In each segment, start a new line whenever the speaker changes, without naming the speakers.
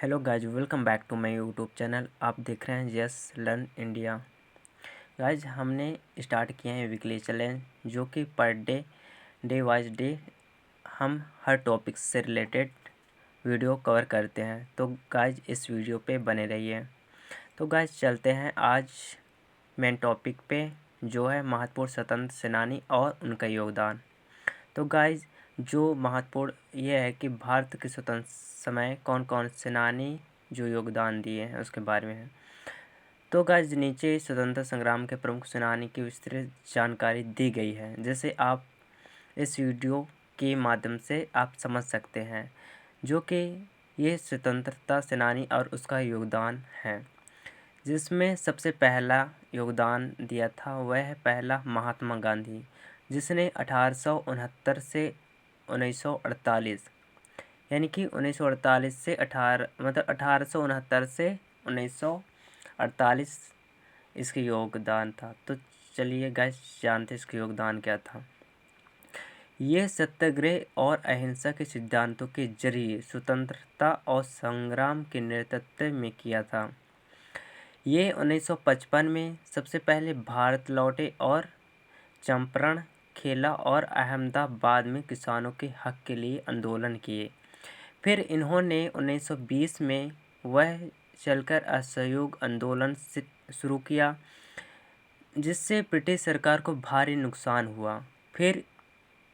Hello guys, welcome back to my YouTube channel. आप देख रहे हैं यस लर्न इंडिया। गाइज, हमने स्टार्ट किए हैं वीकली चैलेंज, जो कि पर डे वाइज डे हम हर टॉपिक से रिलेटेड वीडियो कवर करते हैं। तो गाइज, इस वीडियो पे बने रहिए। तो गाइज, चलते हैं आज मेन टॉपिक पे, जो है महत्वपूर्ण स्वतंत्र सेनानी और उनका योगदान। तो गाइज, जो महत्वपूर्ण ये है कि भारत के स्वतंत्र समय कौन कौन सेनानी जो योगदान दिए हैं उसके बारे में है। तो गाइज, नीचे स्वतंत्रता संग्राम के प्रमुख सेनानी की विस्तृत जानकारी दी गई है, जैसे आप इस वीडियो के माध्यम से आप समझ सकते हैं, जो कि ये स्वतंत्रता सेनानी और उसका योगदान है। जिसमें सबसे पहला योगदान दिया था वह है पहला महात्मा गांधी, जिसने 1869 से 1948 यानी कि 1948 से 1869 से 1948 इसके योगदान था। तो चलिए गाइस, जानते इसके योगदान क्या था। ये सत्याग्रह और अहिंसा के सिद्धांतों के जरिए स्वतंत्रता और संग्राम के नेतृत्व में किया था। ये 1955 में सबसे पहले भारत लौटे और चंपारण, खेला और अहमदाबाद में किसानों के हक के लिए आंदोलन किए। फिर इन्होंने 1920 में वह चलकर असहयोग आंदोलन शुरू किया, जिससे ब्रिटिश सरकार को भारी नुकसान हुआ। फिर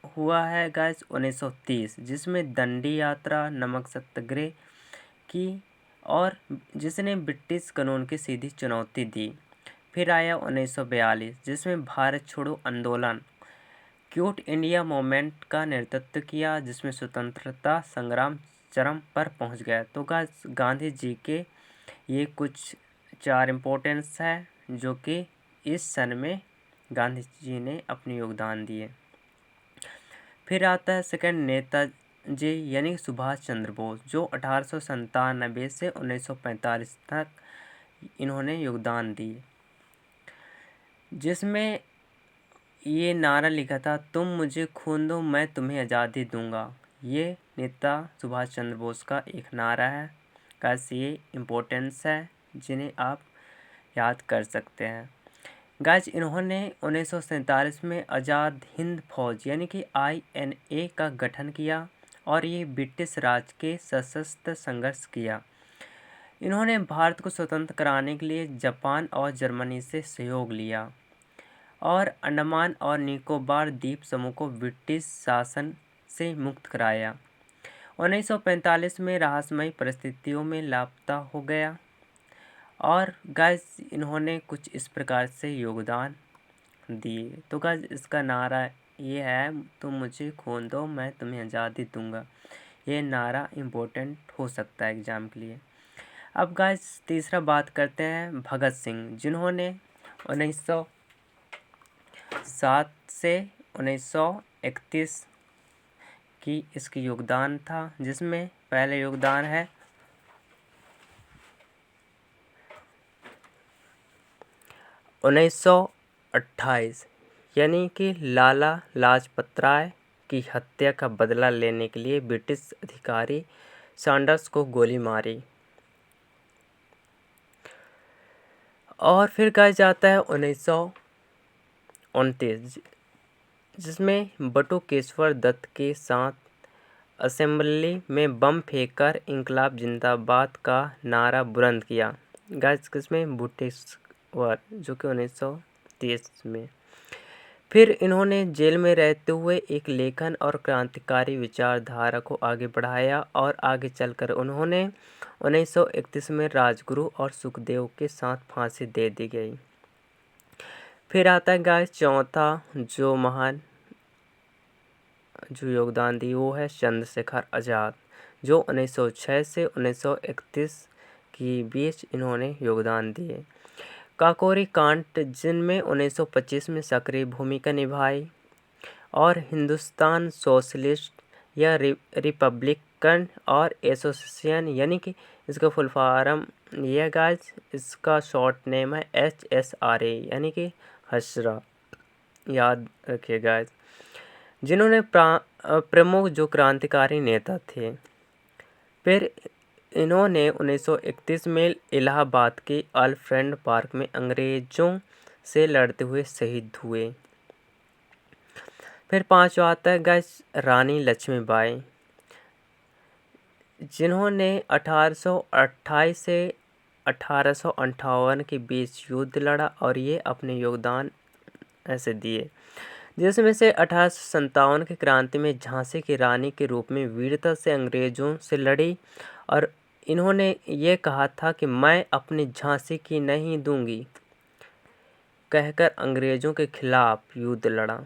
हुआ है गाइस 1930, जिसमें दंडी यात्रा, नमक सत्याग्रह की और जिसने ब्रिटिश कानून की सीधी चुनौती दी। फिर आया 1942, जिसमें भारत छोड़ो आंदोलन, क्विट इंडिया मूवमेंट का नेतृत्व किया, जिसमें स्वतंत्रता संग्राम चरम पर पहुंच गया। तो गांधी जी के ये कुछ 4 इम्पोर्टेंस है, जो कि इस सन में गांधी जी ने अपने योगदान दिए। फिर आता है सेकंड नेताजी यानी सुभाष चंद्र बोस, जो 1897 से 1945 तक इन्होंने योगदान दिए, जिसमें ये नारा लिखा था, तुम मुझे खून दो मैं तुम्हें आज़ादी दूंगा। ये नेता सुभाष चंद्र बोस का एक नारा है। गाइस, ये इम्पोर्टेंस है जिन्हें आप याद कर सकते हैं। गाइस, इन्होंने 1947 में आज़ाद हिंद फौज यानी कि INA का गठन किया और ये ब्रिटिश राज के सशस्त्र संघर्ष किया। इन्होंने भारत को स्वतंत्र कराने के लिए जापान और जर्मनी से सहयोग लिया और अंडमान और निकोबार द्वीप समूह को ब्रिटिश शासन से मुक्त कराया। 1945 में रहस्यमयी परिस्थितियों में लापता हो गया। और गाइस, इन्होंने कुछ इस प्रकार से योगदान दिए। तो गाइस, इसका नारा ये है, तुम मुझे खून दो मैं तुम्हें आज़ादी दूंगा। ये नारा इम्पोर्टेंट हो सकता है एग्ज़ाम के लिए। अब गाइस, तीसरा बात करते हैं भगत सिंह, जिन्होंने 1907 से 1931 की इसकी योगदान था, जिसमें पहले योगदान है 1928 यानी कि लाला लाजपत राय की हत्या का बदला लेने के लिए ब्रिटिश अधिकारी सैंडर्स को गोली मारी। और फिर कहा जाता है 1929, जिसमें बटुकेश्वर दत्त के साथ असेंबली में बम फेंककर इंकलाब जिंदाबाद का नारा बुलंद किया। गाइस, किसमें? बटुकेश्वर, जो कि 1930 में। फिर इन्होंने जेल में रहते हुए एक लेखन और क्रांतिकारी विचारधारा को आगे बढ़ाया और आगे चलकर उन्होंने 1931 में राजगुरु और सुखदेव के साथ फांसी दे दी गई। फिर आता है गाइस चौथा जो योगदान दी वो है चंद्रशेखर आज़ाद, जो 1906 से 1931 के बीच इन्होंने योगदान दिए। काकोरी कांड, जिनमें 1925 में सक्रिय भूमिका निभाई, और हिंदुस्तान सोशलिस्ट या रिपब्लिकन और एसोसिएशन यानी कि इसका फुल फॉर्म यह गाइस, इसका शॉर्ट नेम है HSRA यानी कि हसरा, याद रखिए गाइस, जिन्होंने प्रमुख जो क्रांतिकारी नेता थे। फिर इन्होंने 1931 में इलाहाबाद के अल-फ्रेड पार्क में अंग्रेजों से लड़ते हुए शहीद हुए। फिर पांचवा आता है गाइस रानी लक्ष्मीबाई, जिन्होंने 1828 से 1858 के बीच युद्ध लड़ा और ये अपने योगदान ऐसे दिए, जिसमें से 1857 की क्रांति में झांसी की रानी के रूप में वीरता से अंग्रेजों से लड़ी और इन्होंने ये कहा था कि मैं अपनी झांसी की नहीं दूंगी, कहकर अंग्रेजों के खिलाफ युद्ध लड़ा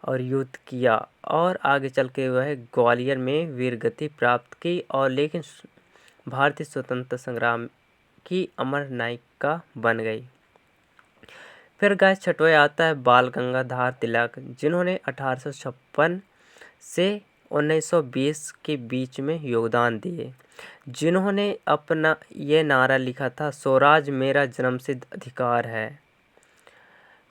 और युद्ध किया और आगे चल के वह ग्वालियर में वीरगति प्राप्त की और लेकिन भारतीय स्वतंत्रता संग्राम की अमर नायिका बन गई। फिर गाइस छठवें आता है बाल गंगाधर तिलक, जिन्होंने 1856 से 1920 के बीच में योगदान दिए, जिन्होंने अपना ये नारा लिखा था स्वराज मेरा जन्मसिद्ध अधिकार है।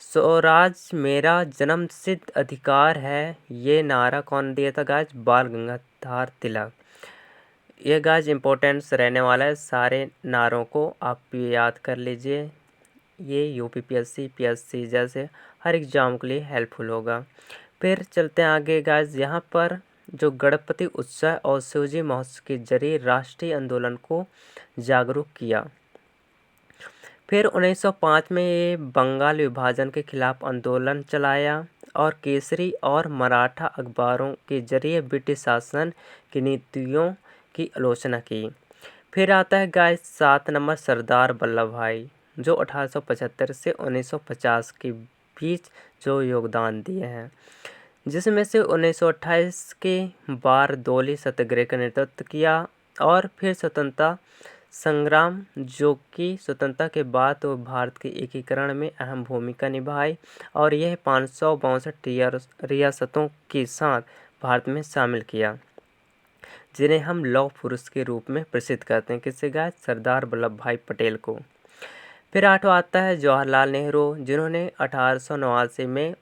स्वराज मेरा जन्मसिद्ध अधिकार है, ये नारा कौन दिया था गाइस? बाल गंगाधर तिलक। ये गाइस इम्पोर्टेंट्स रहने वाला है, सारे नारों को आप याद कर लीजिए, ये यूपीपीएससी पीएससी जैसे हर एग्जाम के लिए हेल्पफुल होगा। फिर चलते हैं आगे गाइस, यहाँ पर जो गणपति उत्सव और शिवजी महोत्सव के जरिए राष्ट्रीय आंदोलन को जागरूक किया। फिर 1905 में ये बंगाल विभाजन के खिलाफ आंदोलन चलाया और केसरी और मराठा अखबारों के जरिए ब्रिटिश शासन की नीतियों की आलोचना की। फिर आता है गाइस 7 नंबर सरदार वल्लभ भाई, जो 1875 से 1950 के बीच जो योगदान दिए हैं, जिसमें से 1928 के बारदोली सत्याग्रह का नेतृत्व किया और फिर स्वतंत्रता संग्राम, जो कि स्वतंत्रता के बाद तो भारत के एकीकरण में अहम भूमिका निभाई और यह 562 रियासतों के साथ भारत में शामिल किया, जिन्हें हम लौह पुरुष के रूप में प्रसिद्ध करते हैं। किससे गाइस? सरदार वल्लभ भाई पटेल को। फिर आठवां आता है जवाहरलाल नेहरू, जिन्होंने 1889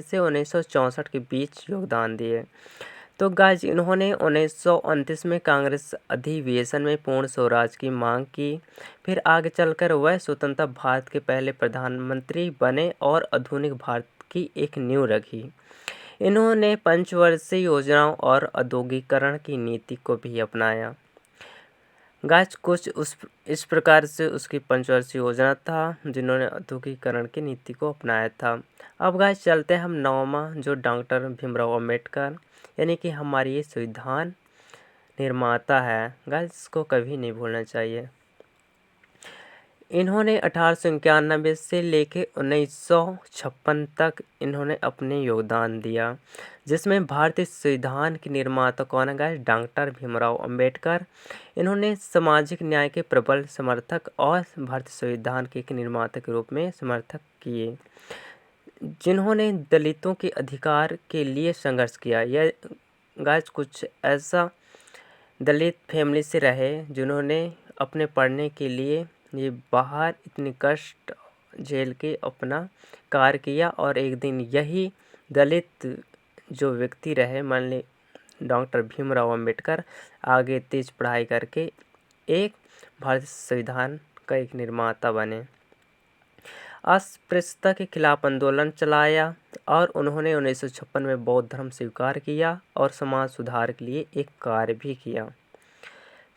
से 1964 के बीच योगदान दिए। तो गाइस इन्होंने 1929 में कांग्रेस अधिवेशन में पूर्ण स्वराज की मांग की। फिर आगे चलकर वह स्वतंत्र भारत के पहले प्रधानमंत्री बने और आधुनिक भारत की एक नींव रखी। इन्होंने पंचवर्षीय योजनाओं और औद्योगिकरण की नीति को भी अपनाया। गाइस कुछ इस प्रकार से उसकी पंचवर्षीय योजना था, जिन्होंने औद्योगिकरण की नीति को अपनाया था। अब गाइस चलते हैं हम नौवां, जो डॉक्टर भीमराव अंबेडकर, यानी कि हमारी ये संविधान निर्माता है। गाइस इसको कभी नहीं भूलना चाहिए। इन्होंने 1891 से लेके 1956 तक इन्होंने अपने योगदान दिया, जिसमें भारतीय संविधान के निर्माता कौन है गाइस? डॉक्टर भीमराव अंबेडकर। इन्होंने सामाजिक न्याय के प्रबल समर्थक और भारतीय संविधान के एक निर्माता के रूप में समर्थक किए, जिन्होंने दलितों के अधिकार के लिए संघर्ष किया। यह गाइस कुछ ऐसा दलित फैमिली से रहे, जिन्होंने अपने पढ़ने के लिए ये बाहर इतने कष्ट झेल के अपना कार्य किया और एक दिन यही दलित जो व्यक्ति रहे, मान ली डॉक्टर भीमराव अंबेडकर, आगे तेज पढ़ाई करके एक भारतीय संविधान का एक निर्माता बने। अस्पृश्यता के खिलाफ आंदोलन चलाया और उन्होंने 1956 में बौद्ध धर्म स्वीकार किया और समाज सुधार के लिए एक कार्य भी किया।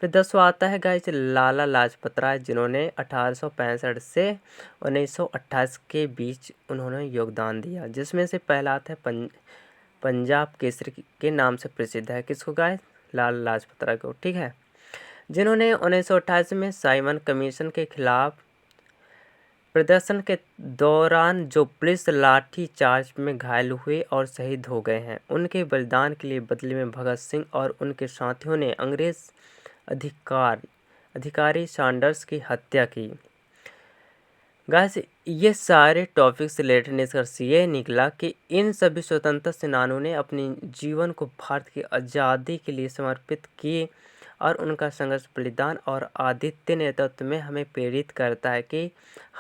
फिर 10वां आता है गाइस लाला लाजपत राय, जिन्होंने 1865 से 1928 के बीच उन्होंने योगदान दिया, जिसमें से पहला आता है पंजाब केसरी के नाम से प्रसिद्ध है। किसको गाइस? लाला लाजपत राय को, ठीक है, जिन्होंने 1928 में साइमन कमीशन के खिलाफ प्रदर्शन के दौरान जो पुलिस लाठी चार्ज में घायल हुए और शहीद हो गए हैं, उनके बलिदान के लिए बदले में भगत सिंह और उनके साथियों ने अंग्रेज अधिकारी सैंडर्स की हत्या की। गाइस ये सारे टॉपिक से रिलेटेड निष्कर्ष ये निकला कि इन सभी स्वतंत्रता सेनानियों ने अपने जीवन को भारत की आज़ादी के लिए समर्पित किए और उनका संघर्ष बलिदान और आदित्य नेतृत्व में हमें प्रेरित करता है कि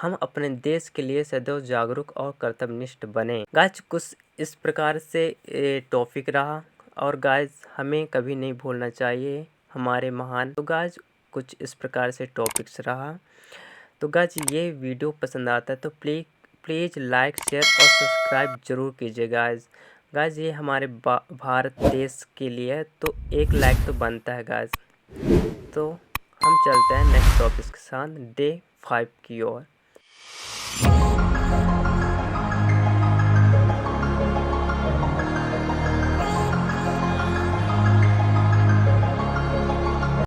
हम अपने देश के लिए सदैव जागरूक और कर्तव्यनिष्ठ बने। गाइस कुछ इस प्रकार से टॉपिक रहा और गाइस हमें कभी नहीं भूलना चाहिए हमारे महान। तो गाइस कुछ इस प्रकार से टॉपिक्स रहा। तो गाइस ये वीडियो पसंद आता है तो प्लीज़ लाइक शेयर और सब्सक्राइब ज़रूर कीजिए गाइस। गाइस ये हमारे भारत देश के लिए है तो एक लाइक तो बनता है गाइस। तो हम चलते हैं नेक्स्ट टॉपिक के साथ डे 5 की ओर।